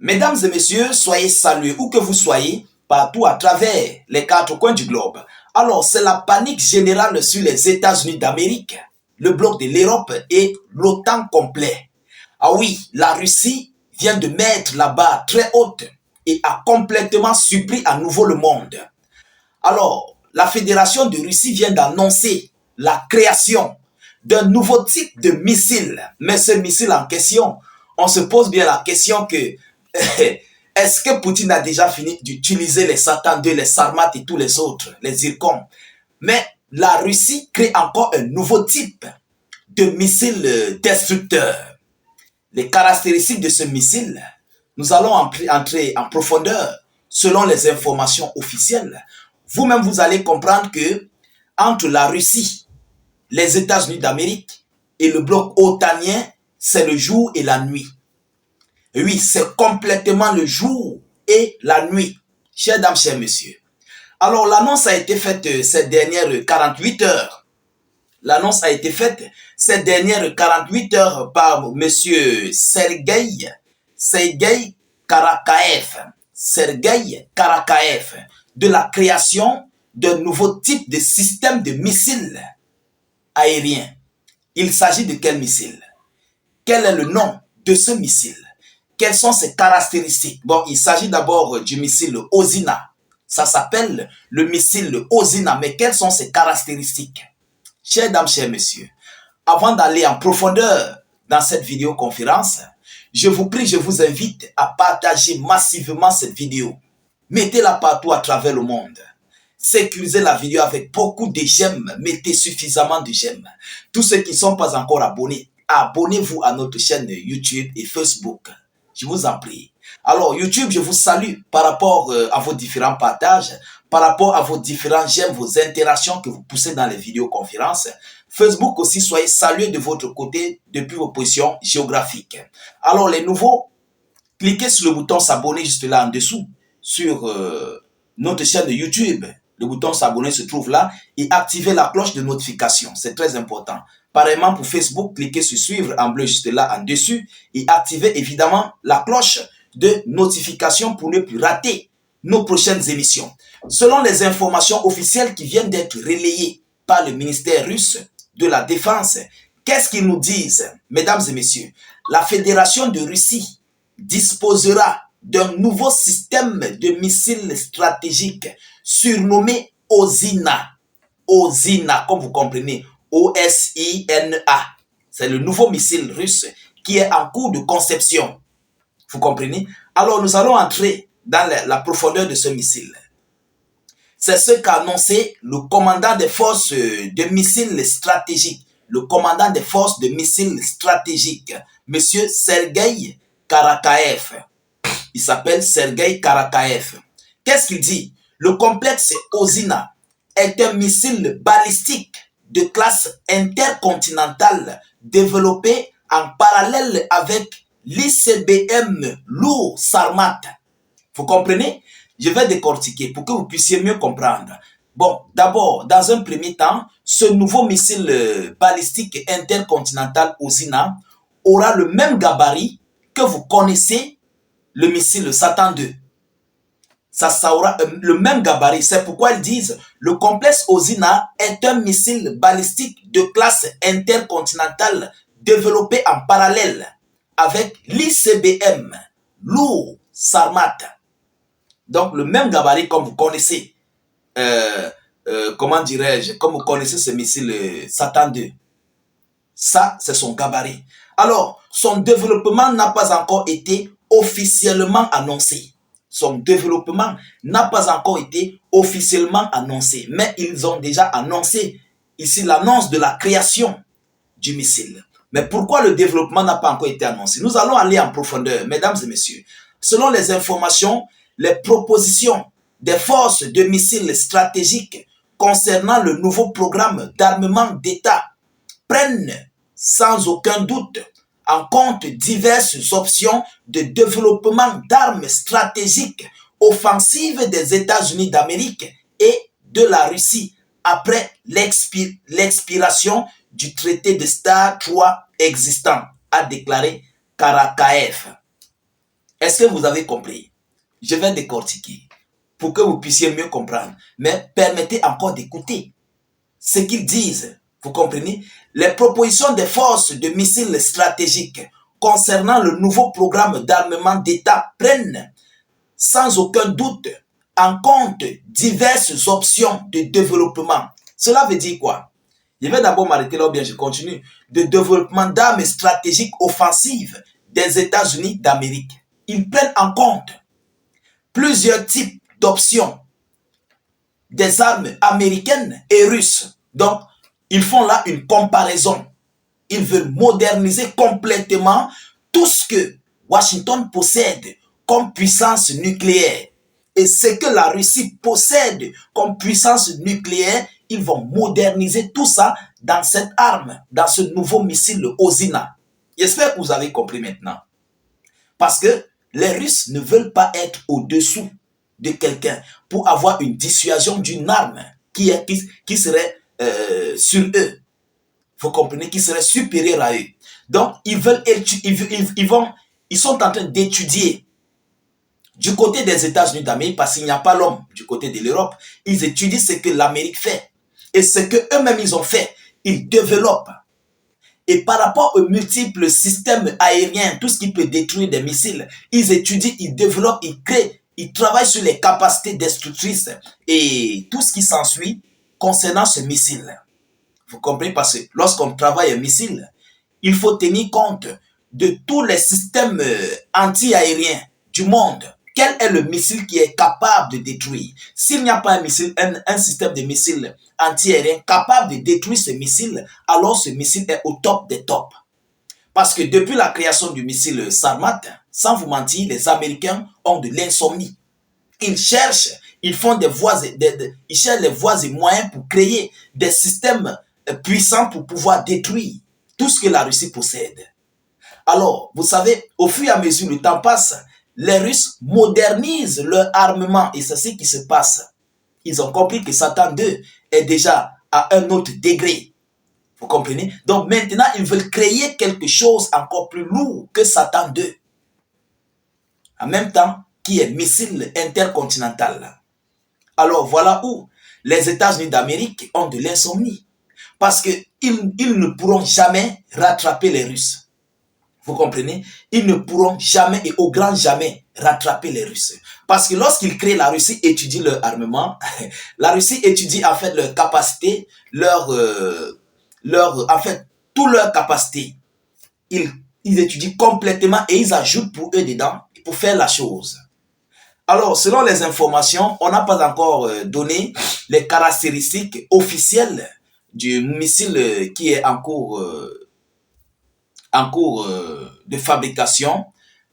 Mesdames et messieurs, soyez salués où que vous soyez, partout à travers les quatre coins du globe. Alors, c'est la panique générale sur les États-Unis d'Amérique, le bloc de l'Europe et l'OTAN complet. Ah oui, la Russie vient de mettre la barre très haute et a complètement surpris à nouveau le monde. Alors, la Fédération de Russie vient d'annoncer la création d'un nouveau type de missile. Mais ce missile en question, on se pose bien la question que est-ce que Poutine a déjà fini d'utiliser les Satan 2, les Sarmat et tous les autres, les Zircons? Mais la Russie crée encore un nouveau type de missile destructeur. Les caractéristiques de ce missile, nous allons entrer en profondeur selon les informations officielles. Vous-même, vous allez comprendre que entre la Russie, les États-Unis d'Amérique et le bloc otanien, c'est le jour et la nuit. Oui, c'est complètement le jour et la nuit, chers dames, chers messieurs. Alors, l'annonce a été faite ces dernières 48 heures. L'annonce a été faite ces dernières 48 heures par M. Sergueï Karakaev. Sergueï Karakaev, de la création d'un nouveau type de système de missiles aériens. Il s'agit de quel missile? Quel est le nom de ce missile? Quelles sont ses caractéristiques? Bon, il s'agit d'abord du missile Osina. Ça s'appelle le missile Osina, mais quelles sont ses caractéristiques? Chers dames, chers messieurs, avant d'aller en profondeur dans cette vidéoconférence, je vous prie, je vous invite à partager massivement cette vidéo. Mettez-la partout à travers le monde. Sécurisez la vidéo avec beaucoup de j'aime. Mettez suffisamment de j'aime. Tous ceux qui ne sont pas encore abonnés, abonnez-vous à notre chaîne YouTube et Facebook. Je vous en prie. Alors, YouTube, je vous salue par rapport à vos différents partages, par rapport à vos différents j'aime, vos interactions que vous poussez dans les vidéoconférences. Facebook aussi, soyez salués de votre côté depuis vos positions géographiques. Alors, les nouveaux, cliquez sur le bouton s'abonner juste là en dessous, sur notre chaîne de YouTube. Le bouton s'abonner se trouve là et activez la cloche de notification. C'est très important. Pareillement pour Facebook, cliquez sur suivre en bleu juste là en dessus et activez évidemment la cloche de notification pour ne plus rater nos prochaines émissions. Selon les informations officielles qui viennent d'être relayées par le ministère russe de la Défense, qu'est-ce qu'ils nous disent, mesdames et messieurs? La Fédération de Russie disposera d'un nouveau système de missiles stratégiques surnommé Osina. Osina, comme vous comprenez, O-S-I-N-A. C'est le nouveau missile russe qui est en cours de conception. Vous comprenez? Alors, nous allons entrer dans la profondeur de ce missile. C'est ce qu'a annoncé le commandant des forces de missiles stratégiques. Le commandant des forces de missiles stratégiques, M. Sergueï Karakaev. Il s'appelle Sergueï Karakaev. Qu'est-ce qu'il dit? Le complexe Osina est un missile balistique de classe intercontinentale développé en parallèle avec l'ICBM lourd Sarmat. Vous comprenez? Je vais décortiquer pour que vous puissiez mieux comprendre. Bon, d'abord, dans un premier temps, ce nouveau missile balistique intercontinental Osina aura le même gabarit que vous connaissez le missile Satan 2. Ça aura le même gabarit. C'est pourquoi ils disent le complexe Osina est un missile balistique de classe intercontinentale développé en parallèle avec l'ICBM lourd Sarmat. Donc le même gabarit comme vous connaissez, comment dirais-je, comme vous connaissez ce missile Satan 2. Ça, c'est son gabarit. Alors, son développement n'a pas encore été officiellement annoncé. Son développement n'a pas encore été officiellement annoncé. Mais ils ont déjà annoncé ici l'annonce de la création du missile. Mais pourquoi le développement n'a pas encore été annoncé? Nous allons aller en profondeur, mesdames et messieurs. Selon les informations, les propositions des forces de missiles stratégiques concernant le nouveau programme d'armement d'État prennent sans aucun doute en compte diverses options de développement d'armes stratégiques offensives des États-Unis d'Amérique et de la Russie après l'expiration du traité de START 3 existant, a déclaré Karakaev. Est-ce que vous avez compris? Je vais décortiquer pour que vous puissiez mieux comprendre. Mais permettez encore d'écouter ce qu'ils disent. Vous comprenez? Les propositions des forces de missiles stratégiques concernant le nouveau programme d'armement d'État prennent sans aucun doute en compte diverses options de développement. Cela veut dire quoi? Je vais d'abord m'arrêter là ou bien je continue. De développement d'armes stratégiques offensives des États-Unis d'Amérique. Ils prennent en compte plusieurs types d'options des armes américaines et russes. Donc, ils font là une comparaison. Ils veulent moderniser complètement tout ce que Washington possède comme puissance nucléaire. Et ce que la Russie possède comme puissance nucléaire, ils vont moderniser tout ça dans cette arme, dans ce nouveau missile Osina. J'espère que vous avez compris maintenant. Parce que les Russes ne veulent pas être au-dessous de quelqu'un pour avoir une dissuasion d'une arme qui serait sur eux. Vous comprenez, qui serait supérieur à eux. Donc, ils sont en train d'étudier du côté des États-Unis d'Amérique, parce qu'il n'y a pas l'homme du côté de l'Europe. Ils étudient ce que l'Amérique fait. Et ce qu'eux-mêmes ils ont fait, ils développent. Et par rapport aux multiples systèmes aériens, tout ce qui peut détruire des missiles, ils étudient, ils développent, ils créent, ils travaillent sur les capacités destructrices et tout ce qui s'ensuit concernant ce missile. Vous comprenez? Parce que lorsqu'on travaille un missile, il faut tenir compte de tous les systèmes anti-aériens du monde. Quel est le missile qui est capable de détruire? S'il n'y a pas un missile, un système de missiles anti-aérien capable de détruire ce missile, alors ce missile est au top des tops. Parce que depuis la création du missile Sarmat, sans vous mentir, les Américains ont de l'insomnie. Ils cherchent, ils font ils cherchent les voies et moyens pour créer des systèmes puissants pour pouvoir détruire tout ce que la Russie possède. Alors, vous savez, au fur et à mesure le temps passe, les Russes modernisent leur armement et c'est ce qui se passe. Ils ont compris que Satan II est déjà à un autre degré. Vous comprenez? Donc maintenant, ils veulent créer quelque chose encore plus lourd que Satan II. En même temps, qui est missile intercontinental. Alors voilà où les États-Unis d'Amérique ont de l'insomnie. Parce qu'ils ne pourront jamais rattraper les Russes. Vous comprenez? Ils ne pourront jamais et au grand jamais rattraper les Russes. Parce que lorsqu'ils créent, la Russie étudie leur armement, la Russie étudie en fait leur capacité, en fait, toute leur capacité. Ils étudient complètement et ils ajoutent pour eux dedans pour faire la chose. Alors, selon les informations, on n'a pas encore donné les caractéristiques officielles du missile qui est en cours de fabrication.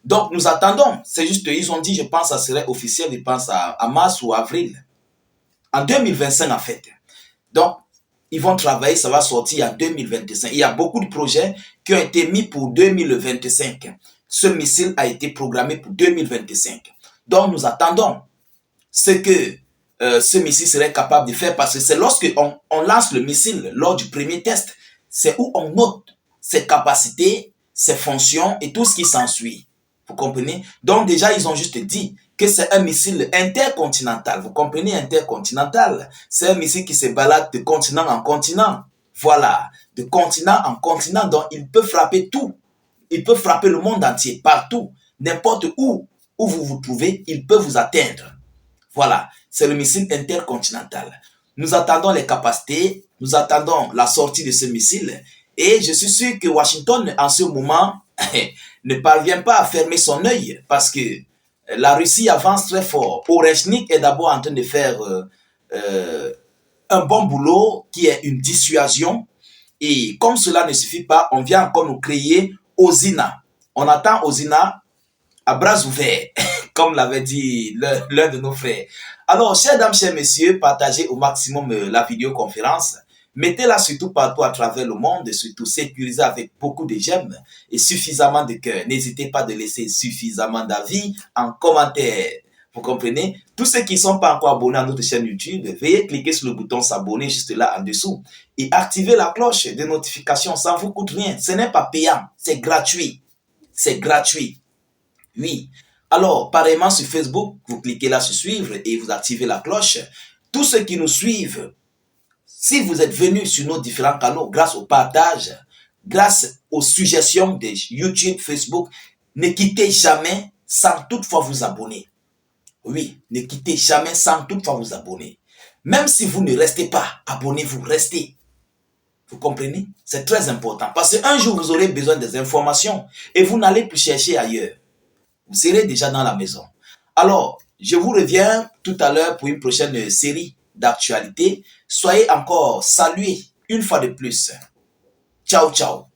Donc, nous attendons. C'est juste, ils ont dit, je pense, ça serait officiel, je pense, à mars ou avril. En 2025, en fait. Donc, ils vont travailler, ça va sortir en 2025. Il y a beaucoup de projets qui ont été mis pour 2025. Ce missile a été programmé pour 2025. Donc, nous attendons ce que ce missile serait capable de faire parce que c'est lorsque on lance le missile lors du premier test, c'est où on note ses capacités, ses fonctions et tout ce qui s'ensuit. Vous comprenez? Donc déjà, ils ont juste dit que c'est un missile intercontinental. Vous comprenez, intercontinental? C'est un missile qui se balade de continent en continent. Voilà, de continent en continent. Donc, il peut frapper tout. Il peut frapper le monde entier, partout. N'importe où vous vous trouvez, il peut vous atteindre. Voilà, c'est le missile intercontinental. Nous attendons les capacités, nous attendons la sortie de ce missile. Et je suis sûr que Washington, en ce moment, ne parvient pas à fermer son œil parce que la Russie avance très fort. Oreshnik est d'abord en train de faire un bon boulot qui est une dissuasion. Et comme cela ne suffit pas, on vient encore nous créer Osina. On attend Osina à bras ouverts, comme l'avait dit l'un de nos frères. Alors, chers dames, chers messieurs, partagez au maximum la vidéoconférence. Mettez-la surtout partout à travers le monde et surtout sécurisez avec beaucoup de j'aime et suffisamment de cœur. N'hésitez pas de laisser suffisamment d'avis en commentaire. Vous comprenez? Tous ceux qui ne sont pas encore abonnés à notre chaîne YouTube, veuillez cliquer sur le bouton s'abonner juste là en dessous et activer la cloche de notification. Ça ne vous coûte rien. Ce n'est pas payant. C'est gratuit. C'est gratuit. Oui. Alors, pareillement sur Facebook, vous cliquez là sur suivre et vous activez la cloche. Tous ceux qui nous suivent, si vous êtes venus sur nos différents canaux grâce au partage, grâce aux suggestions de YouTube, Facebook, ne quittez jamais sans toutefois vous abonner. Oui, ne quittez jamais sans toutefois vous abonner. Même si vous ne restez pas, abonnez-vous, restez. Vous comprenez? C'est très important. Parce qu'un jour, vous aurez besoin des informations et vous n'allez plus chercher ailleurs. Vous serez déjà dans la maison. Alors, je vous reviens tout à l'heure pour une prochaine série d'actualités. Soyez encore salués une fois de plus. Ciao, ciao.